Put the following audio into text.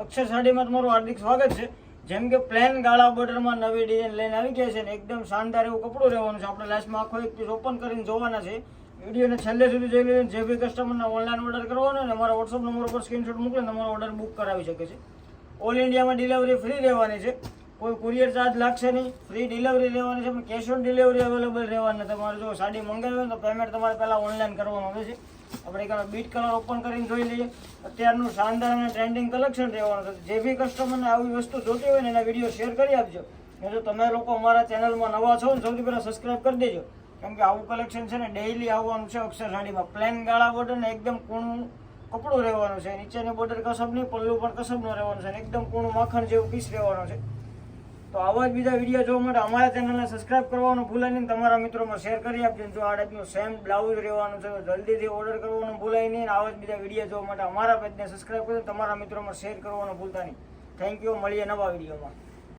અક્ષર સાડીમાં તમારું હાર્દિક સ્વાગત છે। જેમ કે પ્લેન ગાળા બોર્ડરમાં નવી ડિઝાઇન લઈને આવી ગયા છે ને એકદમ શાનદાર એવું કપડું રહેવાનું છે। આપણે લાસ્ટમાં આખો એક પીસ ઓપન કરીને જોવાના છે। વિડીયોને છેલ્લે સુધી જોઈ લઈને જે બી કસ્ટમરને ઓનલાઈન ઓર્ડર કરવાનો ને અમારા વોટ્સઅપ નંબર પર સ્ક્રીનશોટ મોકલે તમારો ઓર્ડર બુક કરાવી શકે છે। ઓલ ઇન્ડિયામાં ડિલિવરી ફ્રી રહેવાની છે, કોઈ કુરિયર ચાર્જ લાગશે નહીં, ફ્રી ડિલિવરી રહેવાની છે, પણ કેશ ઓન ડિલિવરી અવેલેબલ રહેવાની। તમારે જો સાડી મંગાવી હોય તો પેમેન્ટ તમારે પહેલાં ઓનલાઈન કરવાનું આવે છે। આપણે એક બીટ કલર ઓપન કરીને જોઈ લઈએ। અત્યારનું શાનદાર અને ટ્રેન્ડિંગ કલેક્શન રહેવાનું છે। જે બી કસ્ટમરને આવી વસ્તુ જોતી હોય ને એના વિડીયો શેર કરી આપજો। ને જો તમે લોકો અમારા ચેનલમાં નવા છો ને સૌથી પહેલાં સબસ્ક્રાઈબ કરી દેજો, કેમ કે આવું કલેક્શન છે ને ડેઈલી આવવાનું છે। અક્ષર સાડીમાં પ્લેન ગાળા બોર્ડર ને એકદમ કૂણું કપડું રહેવાનું છે, નીચેની બોર્ડર કસબ નહીં, પલ્લું પણ કસબનું રહેવાનું છે, એકદમ કૂણું માખણ જેવું પીસ રહેવાનું છે। તો આવા જ બીજા વિડીયો જોવા માટે અમારા ચેનલને સબસ્ક્રાઇબ કરવાનું ભૂલાય નહીં, તમારા મિત્રોમાં શેર કરી આપજો। જો આ ટાઈપનું સેમ બ્લાઉઝ રહેવાનું છે તો જલ્દીથી ઓર્ડર કરવાનું ભૂલાય નહીં। આવા જ બીજા વિડીયો જોવા માટે અમારા પેજને સબસ્ક્રાઇબ કરી તમારા મિત્રોમાં શેર કરવાનું ભૂલતા નહીં। થેન્ક યુ, મળીએ નવા વિડીયોમાં।